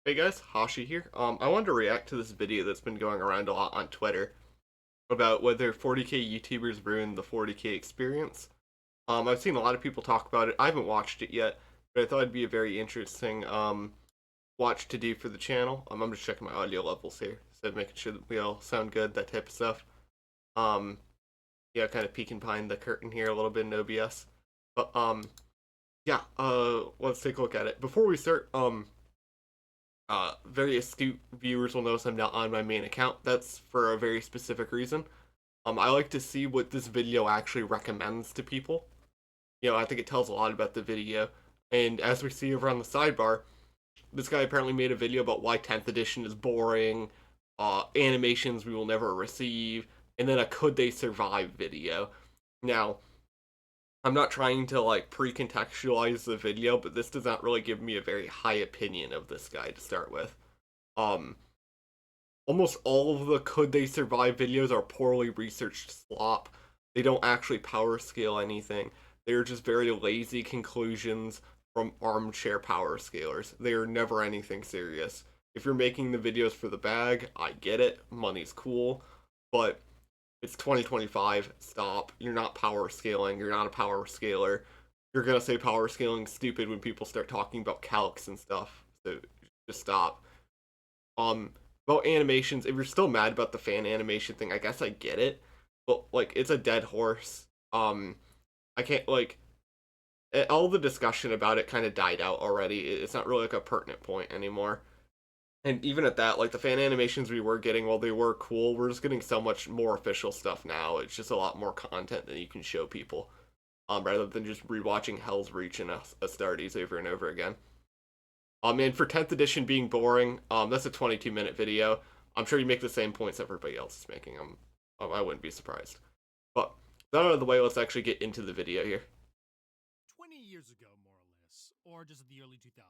Hey guys, Hashi here. I wanted to react to this video that's been going around a lot on Twitter about whether 40k YouTubers ruined the 40k experience. I've seen a lot of people talk about it. I haven't watched it yet, but I thought it'd be a very interesting watch to do for the channel. I'm just checking my audio levels here, so making sure that we all sound good, that type of stuff. Um, yeah, kind of peeking behind the curtain here a little bit in OBS. But yeah, let's take a look at it. Before we start, very astute viewers will notice I'm not on my main account. That's for a very specific reason. I like to see what this video actually recommends to people. I think it tells a lot about the video. And as we see over on the sidebar, this guy apparently made a video about why 10th edition is boring, animations we will never receive, and then a could they survive video. Now, I'm not trying to like pre-contextualize the video, but this does not really give me a very high opinion of this guy to start with. Um, Almost all of the could they survive videos are poorly researched slop. They don't actually power scale anything. They're just very lazy conclusions from armchair power scalers. They are never anything serious. If you're making the videos for the bag, I get it. Money's cool. But it's 2025. Stop. You're not power scaling. You're not a power scaler. You're gonna say power scaling stupid when people start talking about calcs and stuff. So just stop. Um, about animations, if you're still mad about the fan animation thing, I guess I get it. But like, it's a dead horse. I can't like all the discussion about it kind of died out already. It's not really like a pertinent point anymore. And even at that, like the fan animations we were getting, while they were cool, we're just getting so much more official stuff now. It's just a lot more content than you can show people, rather than just rewatching Hell's Reach and Astartes over and over again. And for 10th edition being boring, that's a 22-minute video. I'm sure you make the same points everybody else is making. I wouldn't be surprised. But that out of the way, let's actually get into the video here. 20 years ago, more or less, or just the early 2000s.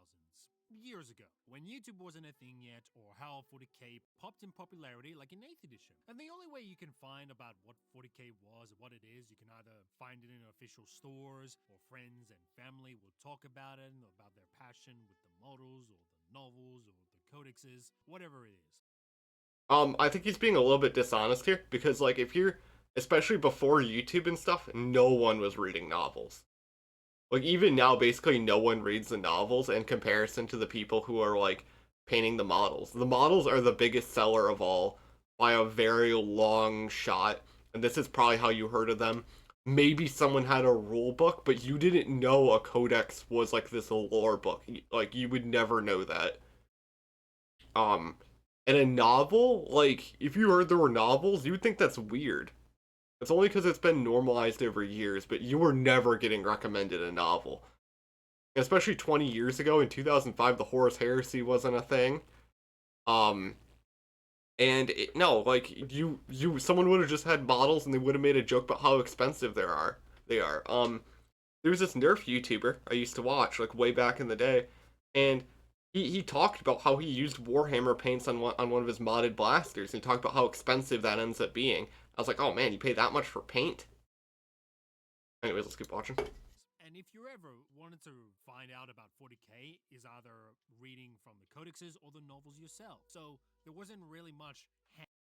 Years ago, when YouTube wasn't a thing yet, or how 40k popped in popularity like in 8th edition. And the only way you can find about what 40k was, what it is, you can either find it in official stores, or friends and family will talk about it, about their passion with the models, or the novels, or the codexes, whatever it is. I think he's being a little bit dishonest here because, like, if you're, especially before YouTube and stuff, no one was reading novels. Like, even now, basically, no one reads the novels in comparison to the people who are, like, painting the models. The models are the biggest seller of all by a very long shot, and this is probably how you heard of them. Maybe someone had a rule book, but you didn't know a codex was like this lore book. Like, you would never know that. Um, and a novel, like, if you heard there were novels, you would think that's weird. It's only because it's been normalized over years, but you were never getting recommended a novel. Especially 20 years ago in 2005, the Horus Heresy wasn't a thing. Um, no, like someone would have just had models and they would have made a joke about how expensive They are. There was this Nerf YouTuber I used to watch like way back in the day, and he talked about how he used Warhammer paints on one of his modded blasters. And he talked about how expensive that ends up being. I was like, oh man, you pay that much for paint? Anyways, let's keep watching. And if you ever wanted to find out about 40k, is either reading from the codexes or the novels yourself. So there wasn't really much.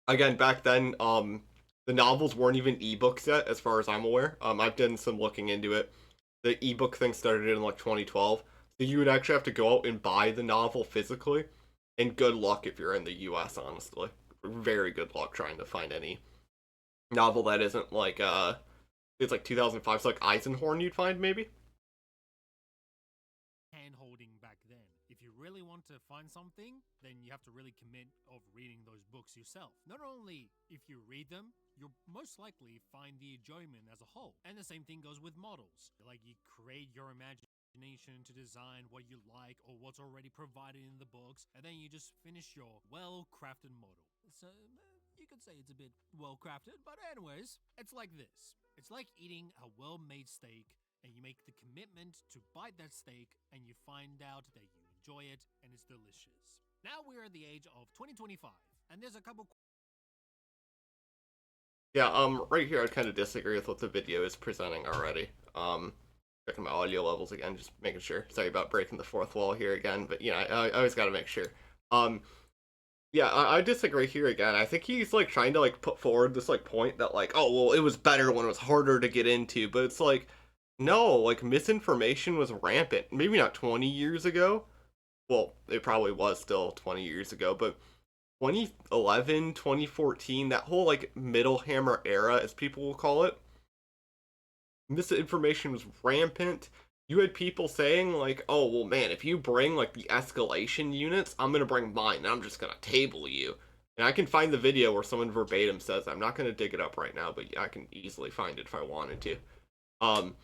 Again, back then, the novels weren't even ebooks yet, as far as I'm aware. I've done some looking into it. The ebook thing started in like 2012, so you would actually have to go out and buy the novel physically. And good luck if you're in the U.S. Honestly, very good luck trying to find any novel that isn't like it's like 2005, so like Eisenhorn you'd find maybe. Hand holding back then. If you really want to find something, then you have to really commit of reading those books yourself. Not only if you read them, you'll most likely find the enjoyment as a whole. And the same thing goes with models. Like you create your imagination to design what you like or what's already provided in the books, and then you just finish your well-crafted model. So you could say it's a bit well-crafted, but anyways, it's like this. It's like eating a well-made steak and you make the commitment to bite that steak and you find out that you enjoy it and it's delicious. Now we're at the age of 2025 and there's a couple. Yeah, right here I kind of disagree with what the video is presenting already. checking my audio levels again, just making sure. Sorry about breaking the fourth wall here again, but you know, I always got to make sure. Um, yeah, I disagree here again. I think he's like trying to like put forward this like point that like, oh well, it was better when it was harder to get into, but it's like, no, like misinformation was rampant. Maybe not 20 years ago. Well, it probably was still 20 years ago, but 2011, 2014, that whole like middle hammer era, as people will call it, misinformation was rampant. You had people saying like, "Oh well, man, if you bring like the escalation units, I'm gonna bring mine, and I'm just gonna table you." And I can find the video where someone verbatim says, "I'm not gonna dig it up right now, but I can easily find it if I wanted to." Um,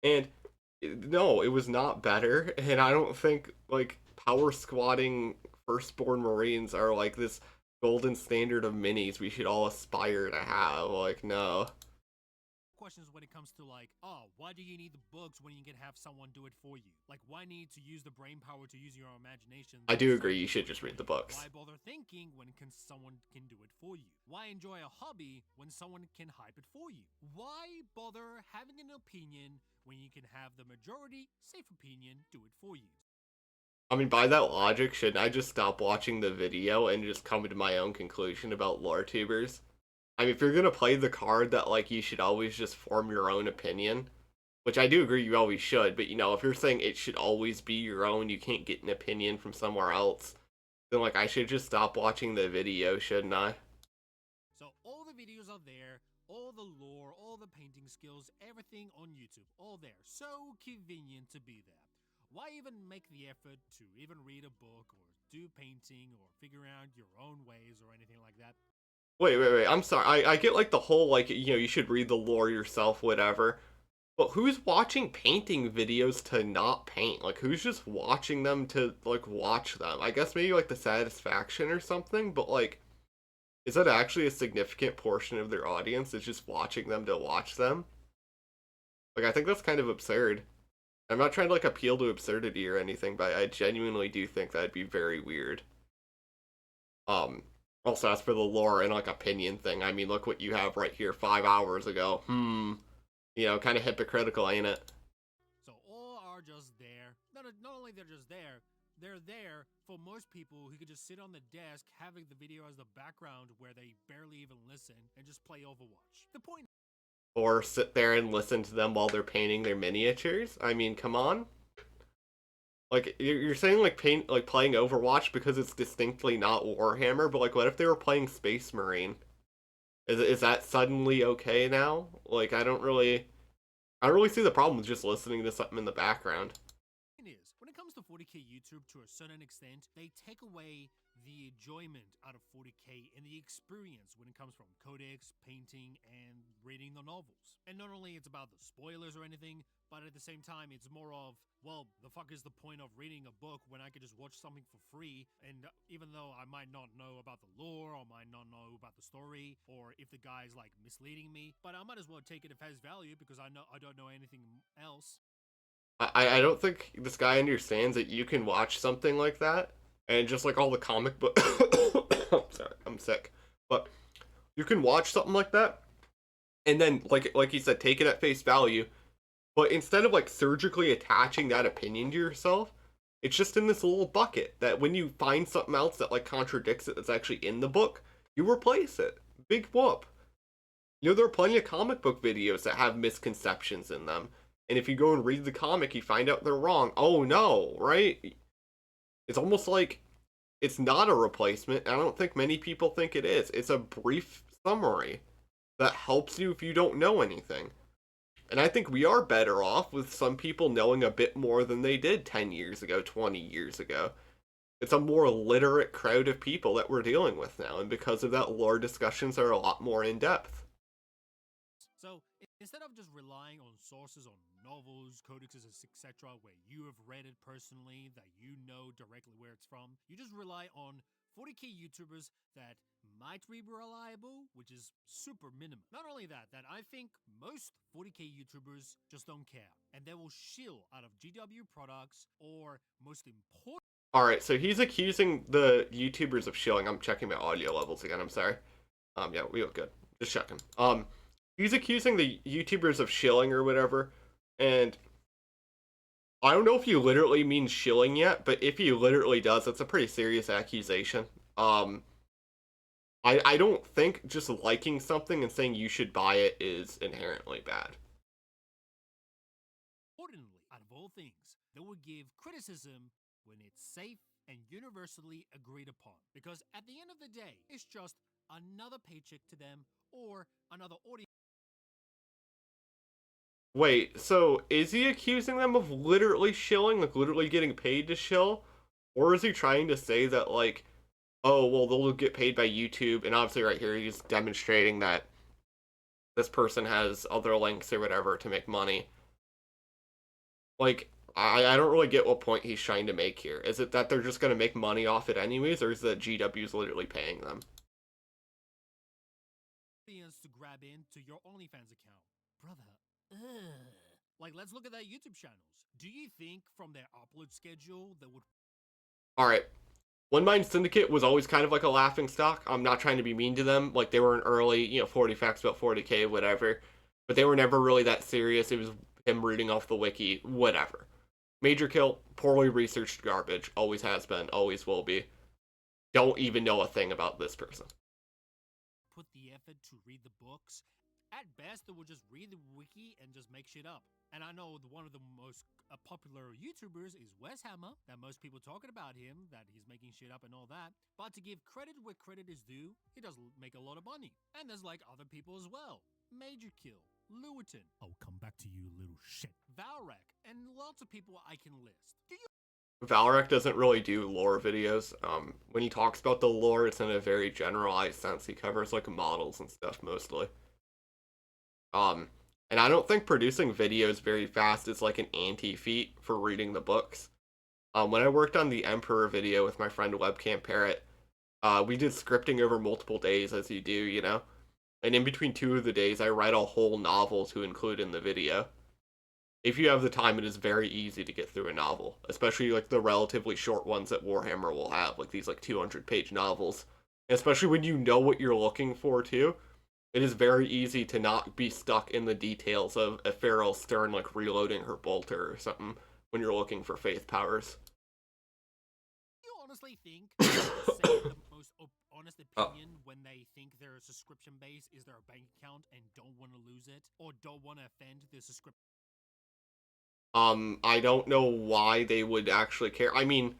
and no, it was not better, and I don't think like power squatting firstborn Marines are like this golden standard of minis we should all aspire to have. Like, no. Questions when it comes to like, oh, why do you need the books when you can have someone do it for you? Like, why need to use the brain power to use your imagination? I do agree, you should just read the books. Why bother thinking when someone can do it for you? Why enjoy a hobby when someone can hype it for you? Why bother having an opinion when you can have the majority safe opinion do it for you? I mean, by that logic, shouldn't I just stop watching the video and just come to my own conclusion about lore tubers? I mean, if you're gonna play the card that like you should always just form your own opinion, which I do agree you always should, but you know, if you're saying it should always be your own, you can't get an opinion from somewhere else, then like I should just stop watching the video, shouldn't I? So all the videos are there, all the lore, all the painting skills, everything on YouTube, all there. So convenient to be there. Why even make the effort to even read a book or do painting or figure out your own ways or anything like that? Wait. I'm sorry. I get like the whole like you know you should read the lore yourself, whatever. But who's watching painting videos to not paint? Like who's just watching them to like watch them? I guess maybe like the satisfaction or something. But like, is that actually a significant portion of their audience? Is just watching them to watch them? Like I think that's kind of absurd. I'm not trying to like appeal to absurdity or anything, but I genuinely do think that'd be very weird. Um, Also, as for the lore and like opinion thing, I mean, look what you have right here 5 hours ago. You know, kind of hypocritical, ain't it? So all are just there. Not only they're just there, they're there for most people who could just sit on the desk having the video as the background where they barely even listen and just play Overwatch. The point. Or sit there and listen to them while they're painting their miniatures. I mean, come on. Like you're saying, like paint, like playing Overwatch because it's distinctly not Warhammer. But like, what if they were playing Space Marine? Is that suddenly okay now? Like, I don't really see the problem with just listening to something in the background. Is when it comes to 40k YouTube, to a certain extent, they take away the enjoyment out of 40k and the experience when it comes from codex, painting, and reading the novels. And not only it's about the spoilers or anything, but at the same time, it's more of, well, the fuck is the point of reading a book when I could just watch something for free? And even though I might not know about the lore, or might not know about the story, or if the guy's like misleading me, but I might as well take it at face value because I don't know anything else. I don't think this guy understands that you can watch something like that and just like all the comic book. Sorry, I'm sick. But you can watch something like that and then like you said, take it at face value. But instead of like surgically attaching that opinion to yourself, it's just in this little bucket that when you find something else that like contradicts it that's actually in the book, you replace it. Big whoop. You know, there are plenty of comic book videos that have misconceptions in them. And if you go and read the comic, you find out they're wrong. Oh no, right? It's almost like it's not a replacement. I don't think many people think it is. It's a brief summary that helps you if you don't know anything. And I think we are better off with some people knowing a bit more than they did 10 years ago, 20 years ago. It's a more literate crowd of people that we're dealing with now. And because of that, lore discussions are a lot more in depth. So instead of just relying on sources on novels, codexes, etc., where you have read it personally, that you know directly where it's from, you just rely on 40k YouTubers that might be reliable, which is super minimum. Not only that, that I think most 40k YouTubers just don't care, and they will shill out of GW products, or most important. Alright, so he's accusing the YouTubers of shilling. I'm checking my audio levels again, I'm sorry. Yeah, we look good. Just checking. He's accusing the YouTubers of shilling or whatever, and I don't know if he literally means shilling yet, but if he literally does, that's a pretty serious accusation. Um, I don't think just liking something and saying you should buy it is inherently bad. Importantly, out of all things, they would give criticism when it's safe and universally agreed upon. Because at the end of the day, it's just another paycheck to them or another audience. Wait, so is he accusing them of literally shilling, like literally getting paid to shill? Or is he trying to say that, like, oh, well, they'll get paid by YouTube, and obviously right here he's demonstrating that this person has other links or whatever to make money. Like, I don't really get what point he's trying to make here. Is it that they're just going to make money off it anyways, or is that GW's literally paying them? To grab into your OnlyFans account. Brother, ugh. Like, let's look at their YouTube channels. Do you think from their upload schedule they would. Alright, One Mind Syndicate was always kind of like a laughing stock. I'm not trying to be mean to them. Like, they were an early, 40 facts about 40k, whatever. But they were never really that serious. It was him reading off the wiki, whatever. Major Kill, poorly researched garbage. Always has been, always will be. Don't even know a thing about this person. Put the effort to read the books. At best, they will just read the wiki and just make shit up. And I know one of the most popular YouTubers is Wes Hammer, that most people talking about him, that he's making shit up and all that. But to give credit where credit is due, he does make a lot of money. And there's like other people as well. Major Kill, Lewiton. I'll come back to you, little shit. Valrak, and lots of people I can list. Do you Valorek doesn't really do lore videos. When he talks about the lore, it's in a very generalized sense. He covers like models and stuff mostly. Um, and I don't think producing videos very fast is like an anti-feat for reading the books. When I worked on the Emperor video with my friend Webcam Parrot, we did scripting over multiple days, as you do. And in between two of the days, I write a whole novel to include in the video. If you have the time, it is very easy to get through a novel, especially like the relatively short ones that Warhammer will have, like these like 200-page novels. Especially when you know what you're looking for too. It is very easy to not be stuck in the details of a Farrell Stern like reloading her bolter or something when you're looking for faith powers. honestly think say the most honest Oh. opinion when they think their subscription base is their bank account and don't want to lose it or don't want to offend the subscription? I don't know why they would actually care. I mean,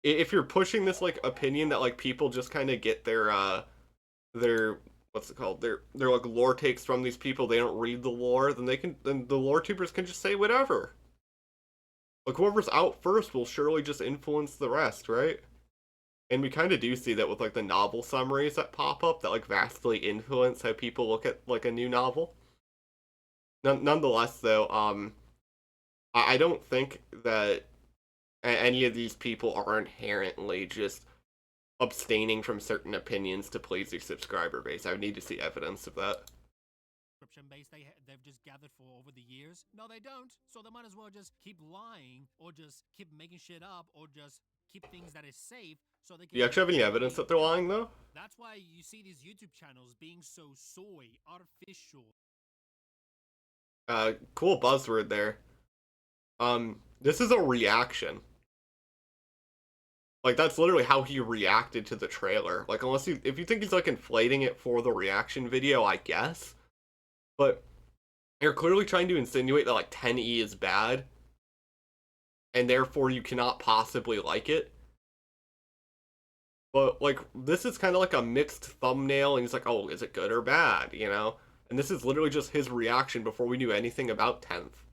if you're pushing this like opinion that like people just kind of get their what's it called, their like lore takes from these people, they don't read the lore, then the lore tubers can just say whatever. Like whoever's out first will surely just influence the rest, right? And we kind of do see that with like the novel summaries that pop up that like vastly influence how people look at like a new novel. Nonetheless, though, I don't think that any of these people are inherently just abstaining from certain opinions to please their subscriber base. I would need to see evidence of that. Subscription base they've just gathered for over the years? No, they don't. So they might as well just keep lying or just keep making shit up or just keep things that is safe so they can. Do you actually have any evidence that they're lying though? That's why you see these YouTube channels being so soy, artificial. Cool buzzword there. This is a reaction. Like that's literally how he reacted to the trailer. Like if you think he's like inflating it for the reaction video, I guess. But you're clearly trying to insinuate that like 10E is bad, and therefore you cannot possibly like it. But like this is kind of like a mixed thumbnail, and he's like, "Oh, is it good or bad?" And this is literally just his reaction before we knew anything about 10th.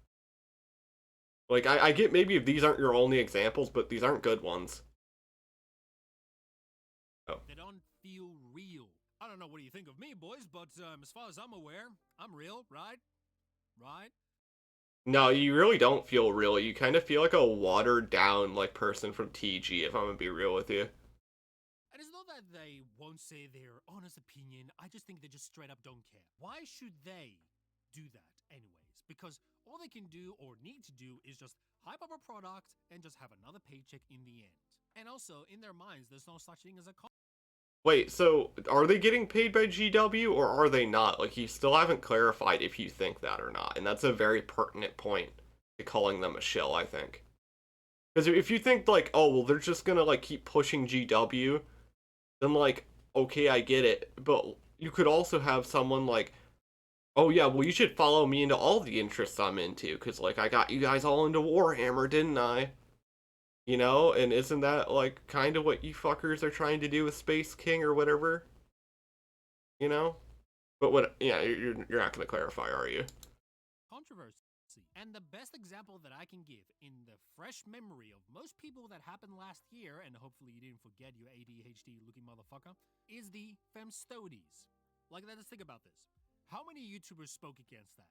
Like I get maybe if these aren't your only examples, but these aren't good ones. Oh. They don't feel real. I don't know what do you think of me, boys, but as far as I'm aware, I'm real, right? Right? No, you really don't feel real. You kind of feel like a watered down like person from TG, if I'm gonna be real with you. And it's not that they won't say their honest opinion, I just think they just straight up don't care. Why should they do that anyways? Because all they can do or need to do is just hype up a product and just have another paycheck in the end. And also, in their minds, there's no such thing as a Wait, so are they getting paid by GW or are they not? Like, you still haven't clarified if you think that or not, and that's a very pertinent point. calling them a shill, I think. Because if you think like, oh well, they're just gonna like keep pushing GW, then like, okay, I get it. But you could also have someone like, oh yeah, well you should follow me into all the interests I'm into, because like I got you guys all into Warhammer, didn't I? You know, and isn't that like kind of what you fuckers are trying to do with Space King or whatever? You know? But what? Yeah, you're not gonna clarify, are you? controversy. And the best example that I can give in the fresh memory of most people that happened last year, and hopefully you didn't forget, you ADHD looking motherfucker, is the femstodies. Like, let's think about this. How many YouTubers spoke against that?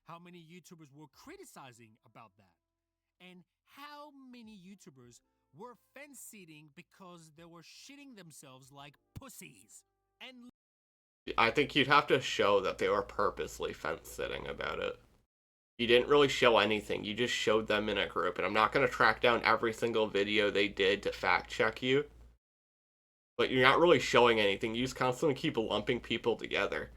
How many YouTubers were criticizing about that? And how many YouTubers were fence sitting because they were shitting themselves like pussies? And I think you'd have to show that they were purposely fence sitting about it. You didn't really show anything. You just showed them in a group, and I'm not going to track down every single video they did to fact check you. But you're not really showing anything. You just constantly keep lumping people together.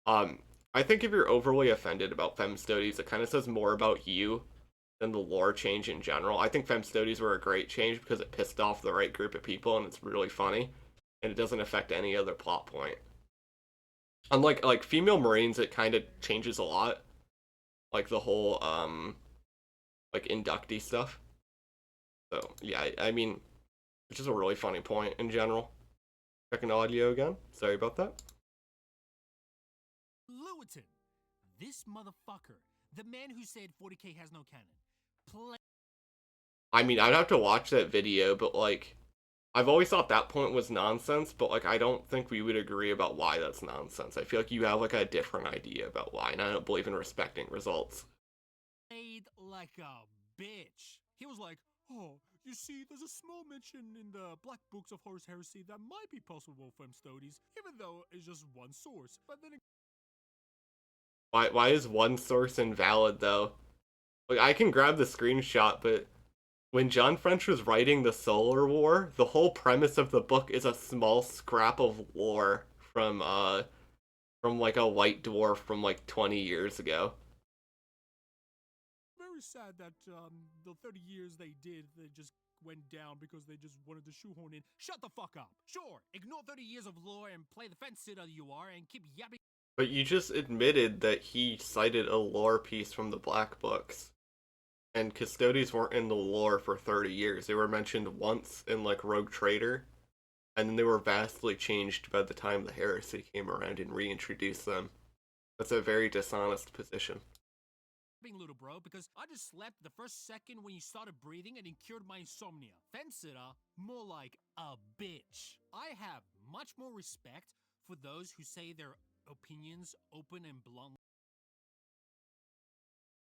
I think if you're overly offended about femstodies, it kind of says more about you than the lore change in general. I think femstodies were a great change because it pissed off the right group of people, and it's really funny, and it doesn't affect any other plot point. Unlike like female marines, it kind of changes a lot, like the whole like inductee stuff. So yeah, I mean, which is a really funny point in general. Checking audio again. Sorry about that. Lewitton, this motherfucker, the man who said 40k has no canon, I mean, I'd have to watch that video, but like, I've always thought that point was nonsense, but like, I don't think we would agree about why that's nonsense. I feel like you have like a different idea about why, and I don't believe in respecting results. played like a bitch. He was like, oh, you see, there's a small mention in the Black Books of Horus Heresy that might be possible femstodies, even though it's just one source. But then Why is one source invalid though? Like, I can grab the screenshot, but when John French was writing the Solar War, the whole premise of the book is a small scrap of lore from like a white dwarf from like 20 years ago. very sad that the 30 years they did, they just went down because they just wanted to shoehorn in. Shut the fuck up. Sure, ignore 30 years of lore and play the fence sitter you are and keep yapping. But you just admitted that he cited a lore piece from the Black Books. And Custodies weren't in the lore for 30 years. They were mentioned once in like Rogue Trader, and then they were vastly changed by the time the Heresy came around and reintroduced them. That's a very dishonest position. Little bro, because I just slept the first second when you started breathing and it cured my insomnia. Fence sitter, more like a bitch. I have much more respect for those who say their opinions open and blunt.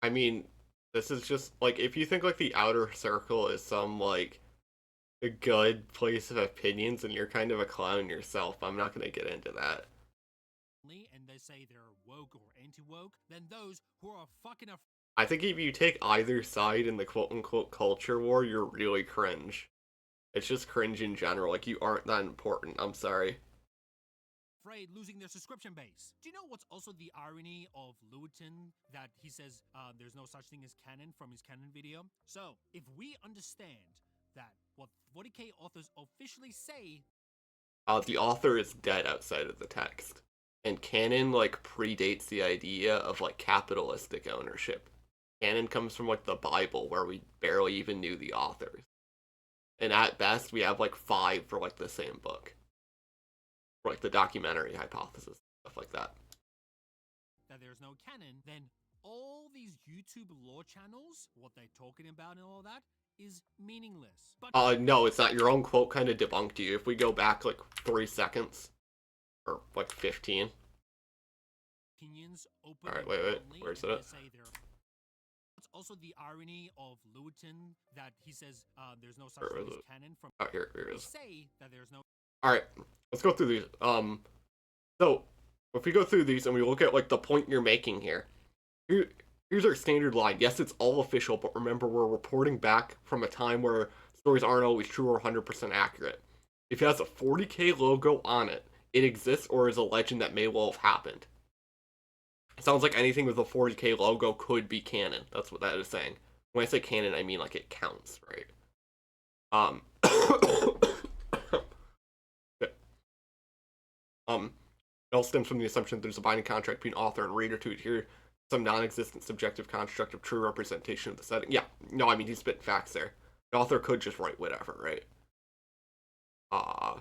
I mean, this is just like, if you think like the outer circle is some like a good place of opinions and you're kind of a clown yourself, I'm not gonna get into that. And they say they're woke or anti-woke, then those who are fucking I think if you take either side in the quote-unquote culture war, you're really cringe. It's just cringe in general, like you aren't that important, I'm sorry. afraid losing their subscription base. Do you know what's also the irony of Lewitton, that he says there's no such thing as canon from his canon video? So, if we understand that what 40k authors officially say, The author is dead outside of the text. And canon like predates the idea of like capitalistic ownership. Canon comes from like the Bible, where we barely even knew the authors. And at best we have like 5 for like the same book. For like the documentary hypothesis, stuff like that. that there's no canon, then all these YouTube lore channels, what they're talking about and all that, is meaningless. But No, it's not. Your own quote kind of debunked you. If we go back like 3 seconds, or like 15. opinions open. Alright, wait, where's it? It's also the irony of Lewitton that he says there's no such Where thing is as it? canon from. Oh, here it They is. say that there's no. Alright, let's go through these. So, if we go through these and we look at like the point you're making here's our standard line. Yes, it's all official, but remember we're reporting back from a time where stories aren't always true or 100% accurate. If it has a 40k logo on it, it exists or is a legend that may well have happened. It sounds like anything with a 40k logo could be canon. That's what that is saying. When I say canon, I mean like it counts, right? Um, it all stems from the assumption that there's a binding contract between author and reader to adhere to some non-existent subjective construct of true representation of the setting. Yeah, no, I mean he's spitting facts there. The author could just write whatever, right? Uh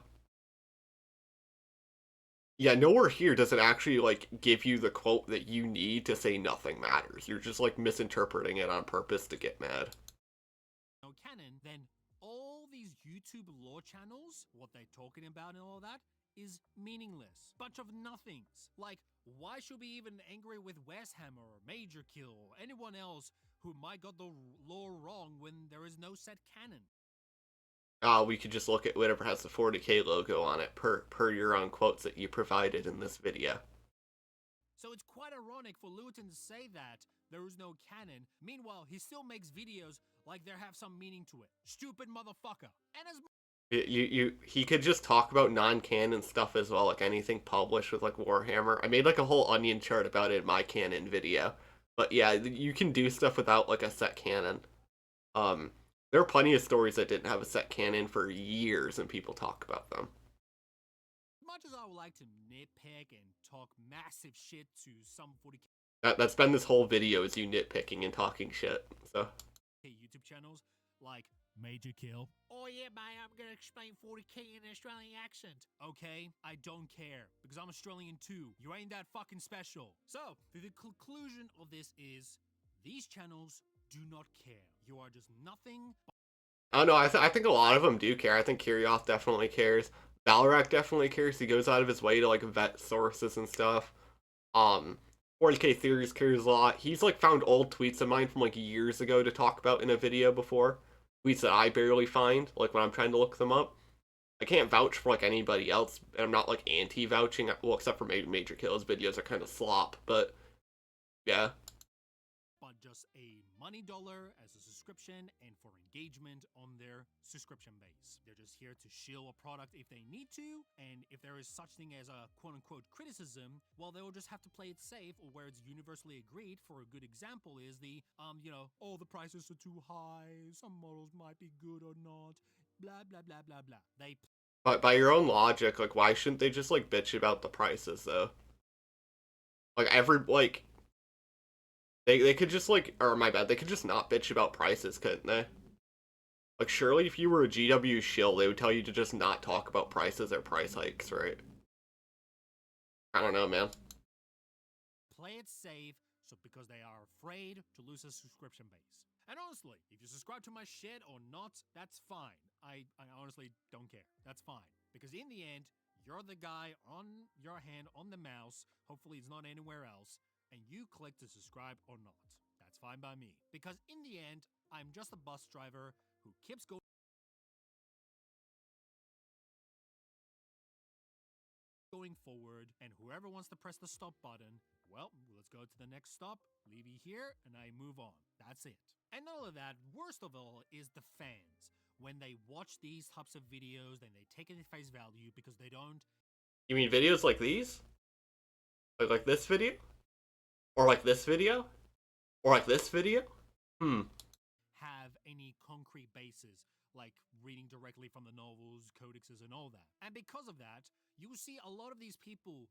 yeah, nowhere here does it actually like give you the quote that you need to say nothing matters. You're just like misinterpreting it on purpose to get mad. No canon, then all these YouTube lore channels, what they're talking about and all that, is meaningless. Bunch of nothings. Like, why should we even angry with Westhammer or Major Kill or anyone else who might got the lore wrong when there is no set canon? We could just look at whatever has the 40K logo on it per your own quotes that you provided in this video. So it's quite ironic for Luton to say that there is no canon. Meanwhile, he still makes videos like there have some meaning to it. Stupid motherfucker. And as He could just talk about non-canon stuff as well, like anything published with like Warhammer. I made like a whole onion chart about it in my canon video. But yeah, you can do stuff without like a set canon. There are plenty of stories that didn't have a set canon for years, and people talk about them. much as I would like to nitpick and talk massive shit to some 40K That's been this whole video is you nitpicking and talking shit. So YouTube channels like Major Kill. Oh yeah, mate, I'm gonna explain 40K in an Australian accent. Okay, I don't care, because I'm Australian too. You ain't that fucking special. So, the conclusion of this is, these channels do not care. You are just nothing. I don't know. I think a lot of them do care. I think Kirioth definitely cares. Valrak definitely cares. He goes out of his way to like vet sources and stuff. 40K Theories cares a lot. He's like found old tweets of mine from like years ago to talk about in a video before. Tweets that I barely find, like when I'm trying to look them up. I can't vouch for like anybody else, and I'm not like anti-vouching. Well, except for maybe Major Kill's videos are kind of slop, but yeah. But just a money dollar as a subscription and for engagement on their subscription base. They're just here to shill a product if they need to, and if there is such thing as a quote-unquote criticism, well, they will just have to play it safe, or where it's universally agreed. For a good example is the, oh, the prices are too high, some models might be good or not, blah, blah, blah, blah, blah. But by your own logic, like, why shouldn't they just like bitch about the prices though? Like they could just like, or my bad, they could just not bitch about prices, couldn't they? Like, surely if you were a GW shill, they would tell you to just not talk about prices or price hikes, right? I don't know, man. Play it safe, so because they are afraid to lose a subscription base. And honestly, if you subscribe to my shit or not, that's fine. I honestly don't care. That's fine. Because in the end, you're the guy on your hand on the mouse, hopefully it's not anywhere else, and you click to subscribe or not. That's fine by me. Because in the end, I'm just a bus driver who keeps going forward, and whoever wants to press the stop button, well, let's go to the next stop, leave you here, and I move on. That's it. And all of that, worst of all, is the fans. When they watch these types of videos, then they take it at face value because they don't. You mean videos like these? Like this video? Or like this video? Or like this video? Have any concrete basis, like reading directly from the novels, codexes, and all that. And because of that, you will see a lot of these people.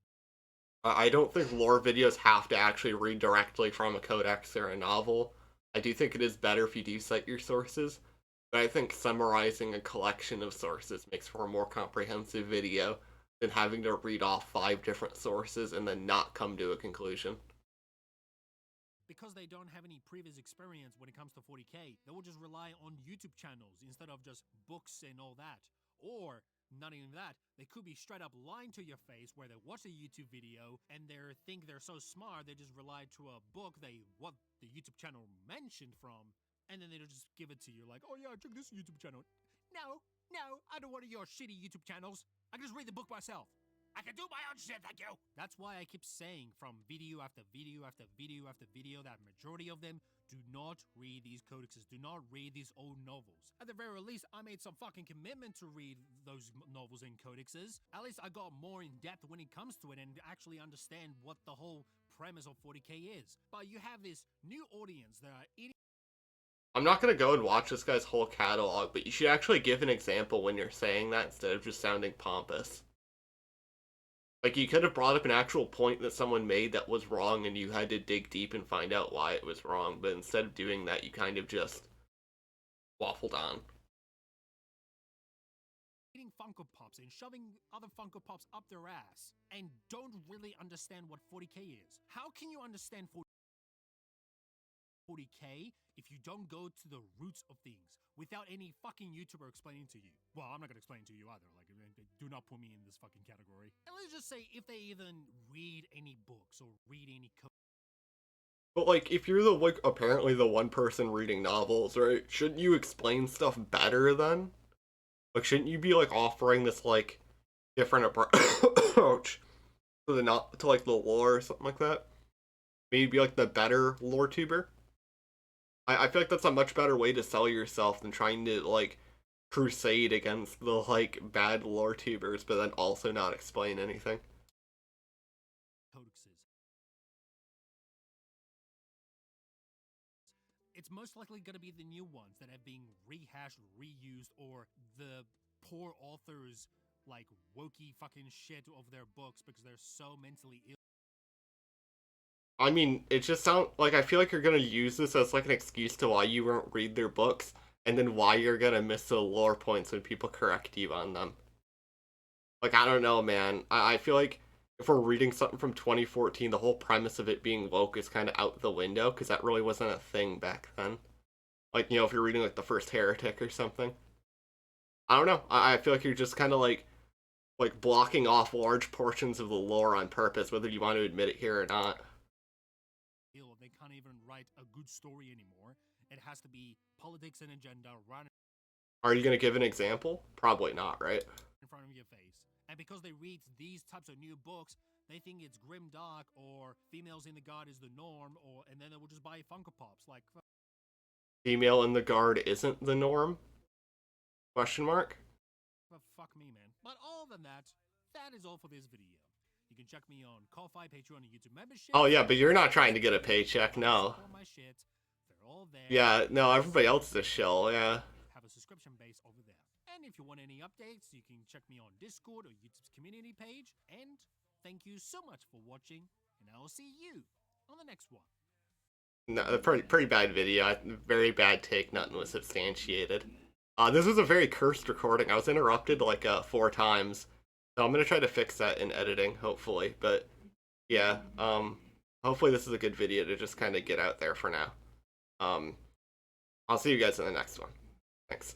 I don't think lore videos have to actually read directly from a codex or a novel. I do think it is better if you do cite your sources, but I think summarizing a collection of sources makes for a more comprehensive video than having to read off 5 different sources and then not come to a conclusion. Because they don't have any previous experience when it comes to 40K, they will just rely on YouTube channels instead of just books and all that. Or, not even that, they could be straight up lying to your face where they watch a YouTube video and they think they're so smart they just rely to a book what the YouTube channel mentioned from, and then they'll just give it to you like, oh yeah, check this YouTube channel. No, I don't want your shitty YouTube channels. I can just read the book myself. I can do my own shit, thank you! That's why I keep saying from video after video after video after video that majority of them do not read these codexes, do not read these old novels. At the very least, I made some fucking commitment to read those novels and codexes. At least I got more in depth when it comes to it and actually understand what the whole premise of 40K is. But you have this new audience that are I'm not gonna go and watch this guy's whole catalog, but you should actually give an example when you're saying that instead of just sounding pompous. Like, you could have brought up an actual point that someone made that was wrong and you had to dig deep and find out why it was wrong, but instead of doing that, you kind of just waffled on. Eating Funko Pops and shoving other Funko Pops up their ass and don't really understand what 40k is. How can you understand 40k if you don't go to the roots of things without any fucking YouTuber explaining to you? Well, I'm not gonna explain to you either. Like, do not put me in this fucking category. And let's just say if they even read any books or read any But, like, if you're the, like, apparently the one person reading novels, right, shouldn't you explain stuff better then? Like, shouldn't you be, like, offering this, like, different approach to the, not, to, like, the lore or something like that? Maybe be, like, the better lore tuber? I feel like that's a much better way to sell yourself than trying to, like, crusade against the, like, bad lore tubers, but then also not explain anything. codexes. It's most likely going to be the new ones that have been rehashed, reused, or the poor authors like wokey fucking shit of their books because they're so mentally ill. I mean, it just sounds like I feel like you're gonna use this as like an excuse to why you won't read their books, and then why you're gonna miss the lore points when people correct you on them. Like, I don't know, man. I feel like if we're reading something from 2014, the whole premise of it being woke is kind of out the window because that really wasn't a thing back then. Like, if you're reading like the first Heretic or something. I don't know. I feel like you're just kind of like blocking off large portions of the lore on purpose, whether you want to admit it here or not. They can't even write a good story anymore. It has to be politics and agenda right Are you gonna give an example? Probably not, right? in front of your face. And because they read these types of new books, they think it's grim dark or females in the guard is the norm, or and then they will just buy Funko Pops. Like, Female in the guard isn't the norm? Question mark? fuck me, man. But other than that, that is all for this video. You can check me on Ko-Fi, Patreon, and YouTube membership. Oh yeah, but you're not trying to get a paycheck, no. My shit. They're all there. Yeah, no, everybody else is a shill, yeah. Have a subscription base over there. And if you want any updates, you can check me on Discord or YouTube's community page. And thank you so much for watching, and I will see you on the next one. No, pretty bad video. Very bad take. Nothing was substantiated. This was a very cursed recording. I was interrupted like 4 times, so I'm gonna try to fix that in editing, hopefully. But yeah, hopefully this is a good video to just kind of get out there for now. I'll see you guys in the next one. Thanks.